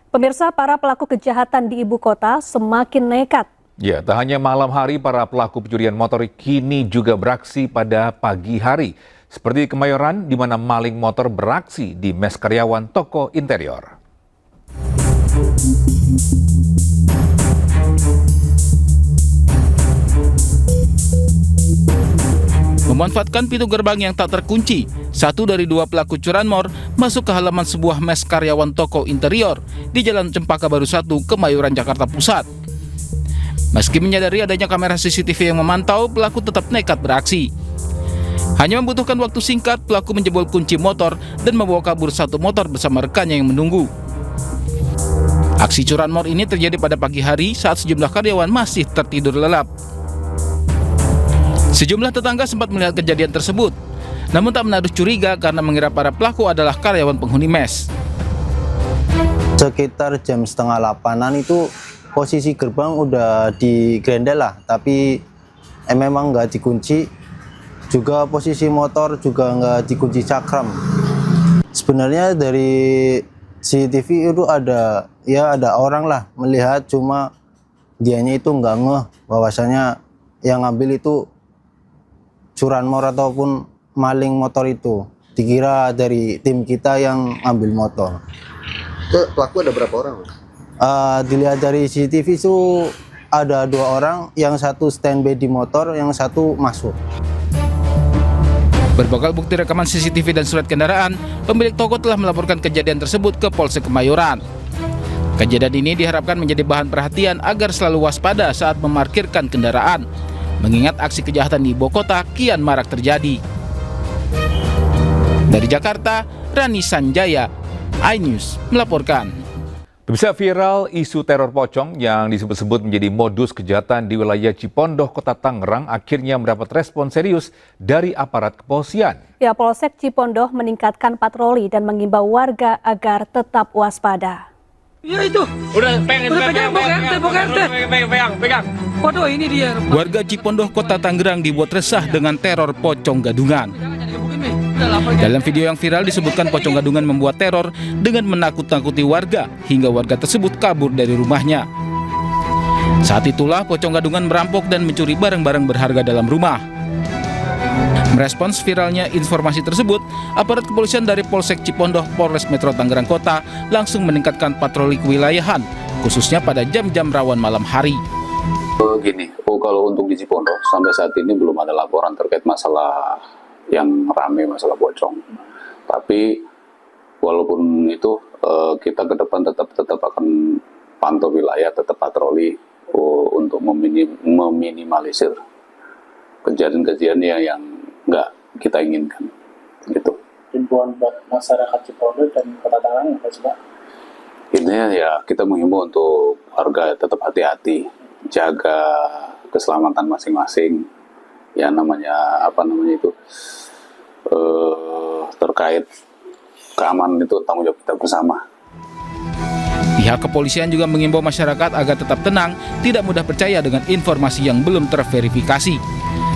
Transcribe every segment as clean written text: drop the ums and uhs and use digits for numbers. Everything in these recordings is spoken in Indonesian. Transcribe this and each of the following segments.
Pemirsa, para pelaku kejahatan di ibu kota semakin nekat. Ya, tak hanya malam hari, para pelaku pencurian motor kini juga beraksi pada pagi hari. Seperti di Kemayoran, di mana maling motor beraksi di mes karyawan toko interior. Memanfaatkan pintu gerbang yang tak terkunci, satu dari dua pelaku curanmor masuk ke halaman sebuah mes karyawan toko interior di Jalan Cempaka Baru 1, Kemayoran, Jakarta Pusat. Meski menyadari adanya kamera CCTV yang memantau, pelaku tetap nekat beraksi. Hanya membutuhkan waktu singkat, pelaku menjebol kunci motor dan membawa kabur satu motor bersama rekannya yang menunggu. Aksi curanmor ini terjadi pada pagi hari saat sejumlah karyawan masih tertidur lelap. Sejumlah tetangga sempat melihat kejadian tersebut, namun tak menaruh curiga karena mengira para pelaku adalah karyawan penghuni mes. Sekitar jam 7:30-an itu posisi gerbang udah digrendel lah, tapi memang nggak dikunci. Juga posisi motor juga nggak dikunci cakram. Sebenarnya dari CCTV itu ada orang lah melihat, cuma dianya itu nggak ngeh bahwasanya yang ngambil itu curanmor ataupun maling motor itu. Dikira dari tim kita yang ngambil motor. Itu pelaku ada berapa orang? Dilihat dari CCTV itu ada 2 orang, yang satu standby di motor, yang satu masuk. Berbekal bukti rekaman CCTV dan surat kendaraan, pemilik toko telah melaporkan kejadian tersebut ke Polsek Kemayoran. Kejadian ini diharapkan menjadi bahan perhatian agar selalu waspada saat memarkirkan kendaraan, mengingat aksi kejahatan di ibu kota kian marak terjadi. Dari Jakarta, Rani Sanjaya, iNews melaporkan. Bisa viral isu teror pocong yang disebut-sebut menjadi modus kejahatan di wilayah Cipondoh, Kota Tangerang, akhirnya mendapat respon serius dari aparat kepolisian. Ya, Polsek Cipondoh meningkatkan patroli dan mengimbau warga agar tetap waspada. Ya itu. Udah pegang. Foto ini dia. Warga Cipondoh, Kota Tangerang dibuat resah dengan teror pocong gadungan. Dalam video yang viral disebutkan pocong gadungan membuat teror dengan menakut-nakuti warga hingga warga tersebut kabur dari rumahnya. Saat itulah pocong gadungan merampok dan mencuri barang-barang berharga dalam rumah. Merespons viralnya informasi tersebut, aparat kepolisian dari Polsek Cipondoh, Polres Metro Tangerang Kota langsung meningkatkan patroli kewilayahan, khususnya pada jam-jam rawan malam hari. Kalau untuk di Cipondoh sampai saat ini belum ada laporan terkait masalah yang ramai, masalah pocong. Tapi walaupun itu kita ke depan tetap akan pantau wilayah, tetap patroli untuk meminimalisir kejadian-kejadian yang nggak kita inginkan. Gitu. Himbauan buat masyarakat Cipondoh dan Kota Tangerang apa sih, Pak? Intinya ya kita menghimbau untuk warga tetap hati-hati, jaga keselamatan masing-masing. Ya terkait keamanan itu tanggung jawab kita bersama. Pihak kepolisian juga mengimbau masyarakat agar tetap tenang, tidak mudah percaya dengan informasi yang belum terverifikasi,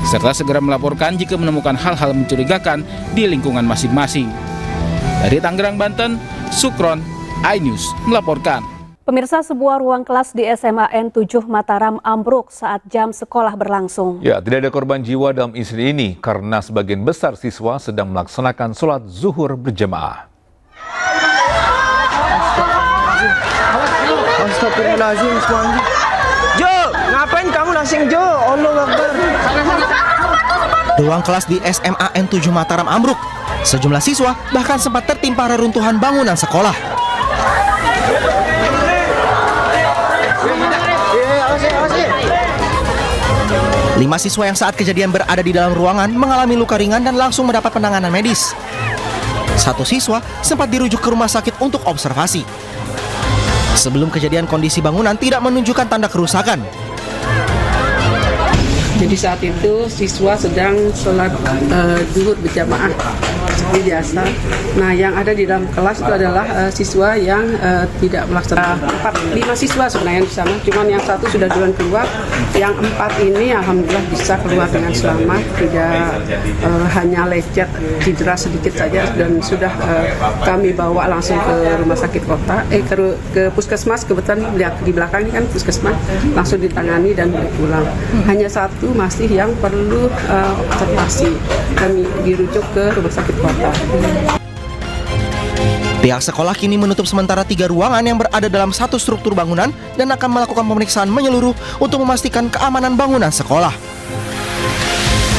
serta segera melaporkan jika menemukan hal-hal mencurigakan di lingkungan masing-masing. Dari Tangerang, Banten, Sukron, iNews melaporkan. Pemirsa, sebuah ruang kelas di SMA N7 Mataram ambruk saat jam sekolah berlangsung. Ya, tidak ada korban jiwa dalam insiden ini karena sebagian besar siswa sedang melaksanakan sholat zuhur berjamaah. Astagfirullahaladzim, Jo, ngapain kamu lasing, Jo? Allahu Akbar. Ruang kelas di SMA N7 Mataram ambruk. Sejumlah siswa bahkan sempat tertimpa reruntuhan bangunan sekolah. 5 siswa yang saat kejadian berada di dalam ruangan mengalami luka ringan dan langsung mendapat penanganan medis. 1 siswa sempat dirujuk ke rumah sakit untuk observasi. Sebelum kejadian, kondisi bangunan tidak menunjukkan tanda kerusakan. Jadi saat itu siswa sedang sholat zuhur berjamaah seperti biasa. Nah, yang ada di dalam kelas itu adalah siswa yang tidak melaksanakan 5 siswa sebenarnya di sana. Cuman yang 1 sudah duluan keluar, yang 4 ini alhamdulillah bisa keluar dengan selamat, tidak hanya lecet, cedera sedikit saja dan sudah kami bawa langsung ke rumah sakit kota, ke puskesmas. Kebetulan lihat di belakang ini kan puskesmas, langsung ditangani dan pulang. Hanya 1 masih yang perlu observasi, kami dirujuk ke rumah sakit kota. Pihak sekolah kini menutup sementara 3 ruangan yang berada dalam satu struktur bangunan dan akan melakukan pemeriksaan menyeluruh untuk memastikan keamanan bangunan sekolah.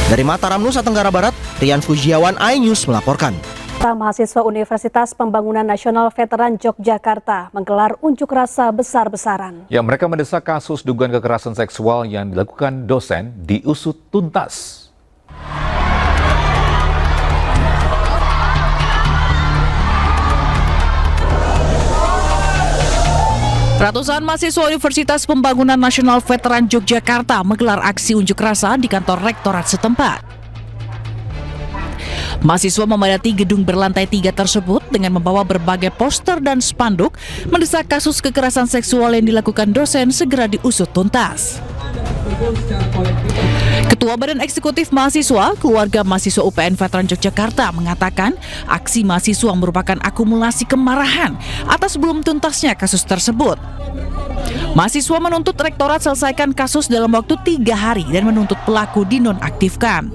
Dari Mataram, Nusa Tenggara Barat, Rian Fujiawan, iNews melaporkan. Mahasiswa Universitas Pembangunan Nasional Veteran Yogyakarta menggelar unjuk rasa besar-besaran. Ya, mereka mendesak kasus dugaan kekerasan seksual yang dilakukan dosen diusut tuntas. Ratusan mahasiswa Universitas Pembangunan Nasional Veteran Yogyakarta menggelar aksi unjuk rasa di kantor rektorat setempat. Mahasiswa memadati gedung berlantai 3 tersebut dengan membawa berbagai poster dan spanduk mendesak kasus kekerasan seksual yang dilakukan dosen segera diusut tuntas. Ketua Badan Eksekutif Mahasiswa, Keluarga Mahasiswa UPN Veteran Yogyakarta mengatakan aksi mahasiswa merupakan akumulasi kemarahan atas belum tuntasnya kasus tersebut. Mahasiswa menuntut rektorat selesaikan kasus dalam waktu 3 hari dan menuntut pelaku dinonaktifkan.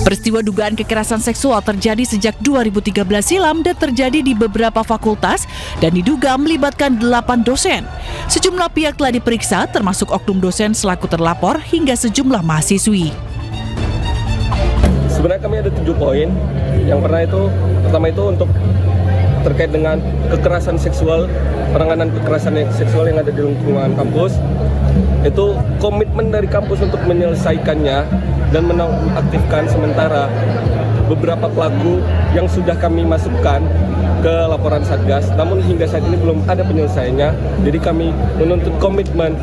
Peristiwa dugaan kekerasan seksual terjadi sejak 2013 silam dan terjadi di beberapa fakultas dan diduga melibatkan 8 dosen. Sejumlah pihak telah diperiksa termasuk oknum dosen selaku terlapor hingga sejumlah mahasiswi. Sebenarnya kami ada 7 poin. Yang pertama itu untuk terkait dengan kekerasan seksual, penanganan kekerasan seksual yang ada di lingkungan kampus. Itu komitmen dari kampus untuk menyelesaikannya dan menonaktifkan sementara beberapa pelaku yang sudah kami masukkan ke laporan Satgas, namun hingga saat ini belum ada penyelesaiannya. Jadi kami menuntut komitmen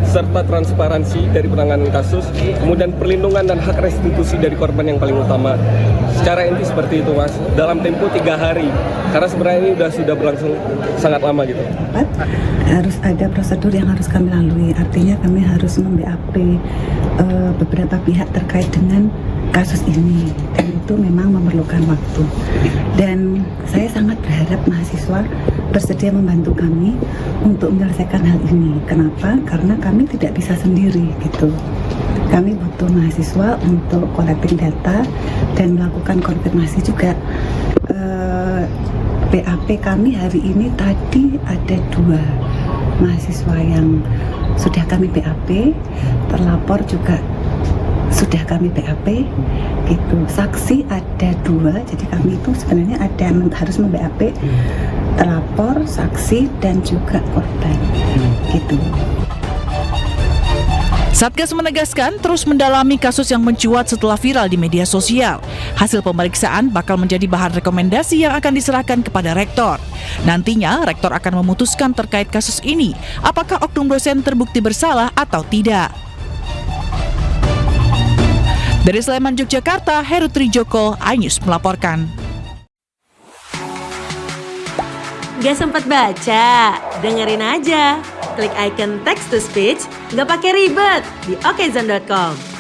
serta transparansi dari penanganan kasus, kemudian perlindungan dan hak restitusi dari korban yang paling utama. Secara inti seperti itu, Mas, dalam tempo 3 hari, karena sebenarnya ini sudah berlangsung sangat lama gitu. Harus ada prosedur yang harus kami lalui, artinya kami harus mem-BAP beberapa pihak terkait dengan kasus ini, dan itu memang memerlukan waktu. Dan saya sangat berharap mahasiswa bersedia membantu kami untuk menyelesaikan hal ini. Kenapa? Karena kami tidak bisa sendiri gitu. Kami butuh mahasiswa untuk collecting data dan melakukan konfirmasi juga. BAP kami hari ini tadi ada 2 mahasiswa yang sudah kami BAP, terlapor juga sudah kami BAP gitu. Saksi ada 2, jadi kami itu sebenarnya harus mem-BAP terlapor, saksi dan juga korban gitu. Satgas menegaskan terus mendalami kasus yang mencuat setelah viral di media sosial. Hasil pemeriksaan bakal menjadi bahan rekomendasi yang akan diserahkan kepada rektor. Nantinya rektor akan memutuskan terkait kasus ini, apakah oknum dosen terbukti bersalah atau tidak. Dari Sleman, Yogyakarta, Heru Trijoko, iNews melaporkan. Gak sempat baca? Dengerin aja. Klik icon text to speech, gak pakai ribet di okezone.com.